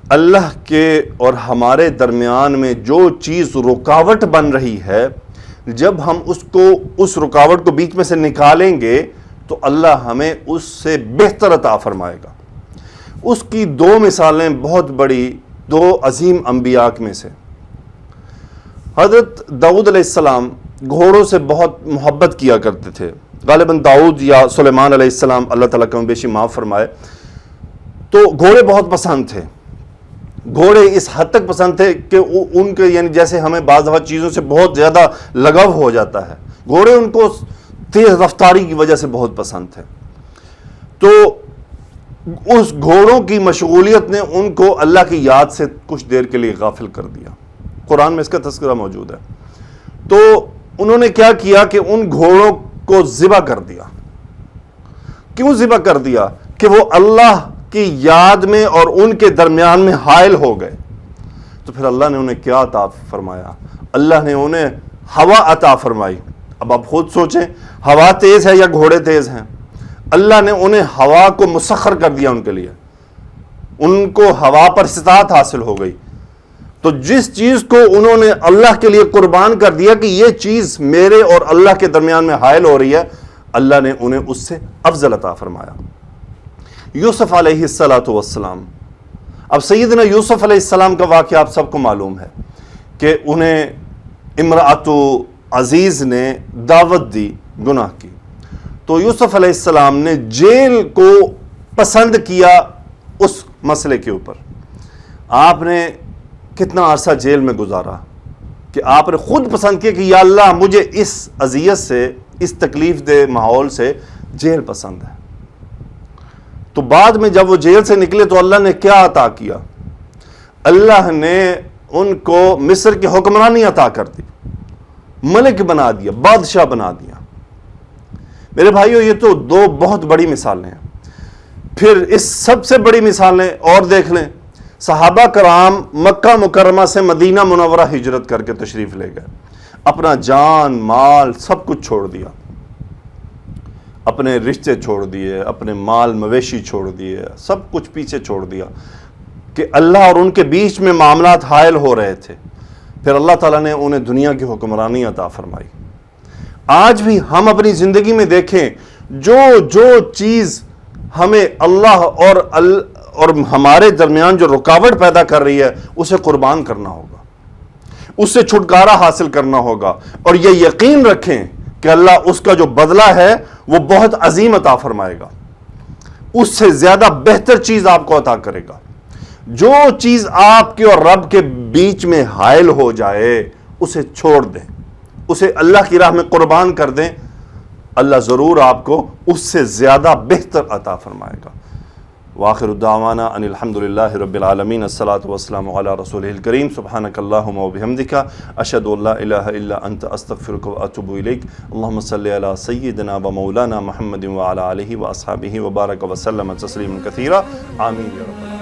اللہ کے اور ہمارے درمیان میں جو چیز رکاوٹ بن رہی ہے، جب ہم اس رکاوٹ کو بیچ میں سے نکالیں گے تو اللہ ہمیں اس سے بہتر عطا فرمائے گا۔ اس کی دو مثالیں بہت بڑی، دو عظیم انبیاء میں سے۔ حضرت داؤد علیہ السلام گھوڑوں سے بہت محبت کیا کرتے تھے۔ غالباً داؤد یا سلیمان علیہ السلام، اللہ تعالیٰ کم بیشی معاف فرمائے، تو گھوڑے بہت پسند تھے۔ گھوڑے اس حد تک پسند تھے کہ ان کے یعنی جیسے ہمیں بعض دفعہ چیزوں سے بہت زیادہ لگاؤ ہو جاتا ہے، گھوڑے ان کو تیز رفتاری کی وجہ سے بہت پسند تھے۔ تو اس گھوڑوں کی مشغولیت نے ان کو اللہ کی یاد سے کچھ دیر کے لیے غافل کر دیا۔ قرآن میں اس کا تذکرہ موجود ہے۔ تو انہوں نے کیا کیا کہ ان گھوڑوں کو ذبح کر دیا۔ کیوں ذبح کر دیا؟ کہ وہ اللہ کی یاد میں اور ان کے درمیان میں حائل ہو گئے۔ تو پھر اللہ نے انہیں کیا عطا فرمایا؟ اللہ نے انہیں ہوا عطا فرمائی۔ اب آپ خود سوچیں، ہوا تیز ہے یا گھوڑے تیز ہیں؟ اللہ نے انہیں ہوا کو مسخر کر دیا ان کے لیے، ان کو ہوا پر استطاعت حاصل ہو گئی۔ تو جس چیز کو انہوں نے اللہ کے لیے قربان کر دیا کہ یہ چیز میرے اور اللہ کے درمیان میں حائل ہو رہی ہے، اللہ نے انہیں اس سے افضل عطا فرمایا۔ یوسف علیہ السلام، اب سیدنا یوسف علیہ السلام کا واقعہ آپ سب کو معلوم ہے کہ انہیں امرأۃ عزیز نے دعوت دی گناہ کی، تو یوسف علیہ السلام نے جیل کو پسند کیا اس مسئلے کے اوپر۔ آپ نے کتنا عرصہ جیل میں گزارا کہ آپ نے خود پسند کیا کہ یا اللہ مجھے اس اذیت سے، اس تکلیف دہ ماحول سے جیل پسند ہے۔ تو بعد میں جب وہ جیل سے نکلے تو اللہ نے کیا عطا کیا؟ اللہ نے ان کو مصر کی حکمرانی عطا کر دی، ملک بنا دیا، بادشاہ بنا دیا۔ میرے بھائیو، یہ تو دو بہت بڑی مثالیں ہیں۔ پھر اس سب سے بڑی مثالیں اور دیکھ لیں، صحابہ کرام مکہ مکرمہ سے مدینہ منورہ ہجرت کر کے تشریف لے گئے، اپنا جان مال سب کچھ چھوڑ دیا، اپنے رشتے چھوڑ دیے، اپنے مال مویشی چھوڑ دیے، سب کچھ پیچھے چھوڑ دیا کہ اللہ اور ان کے بیچ میں معاملات حائل ہو رہے تھے۔ پھر اللہ تعالیٰ نے انہیں دنیا کی حکمرانی عطا فرمائی۔ آج بھی ہم اپنی زندگی میں دیکھیں، جو چیز ہمیں اللہ اور ہمارے درمیان جو رکاوٹ پیدا کر رہی ہے، اسے قربان کرنا ہوگا، اس سے چھٹکارا حاصل کرنا ہوگا، اور یہ یقین رکھیں کہ اللہ اس کا جو بدلہ ہے وہ بہت عظیم عطا فرمائے گا، اس سے زیادہ بہتر چیز آپ کو عطا کرے گا۔ جو چیز آپ کے اور رب کے بیچ میں حائل ہو جائے اسے چھوڑ دیں، اسے اللہ کی راہ میں قربان کر دیں، اللہ ضرور آپ کو اس سے زیادہ بہتر عطا فرمائے گا۔ وآخر دعوانا ان الحمد للہ رب العالمین، الصلاۃ والسلام علی رسولہ الکریم، سبحانک اللہم وبحمدک، اشہد ان لا الہ الا انت، استغفرک واتوب الیک۔ اللہم صلی علی سیدنا و مولانا محمد وعلی آلہ واصحابہ وبارک وسلم تسلیما کثیرا، آمین یا رب العالمین۔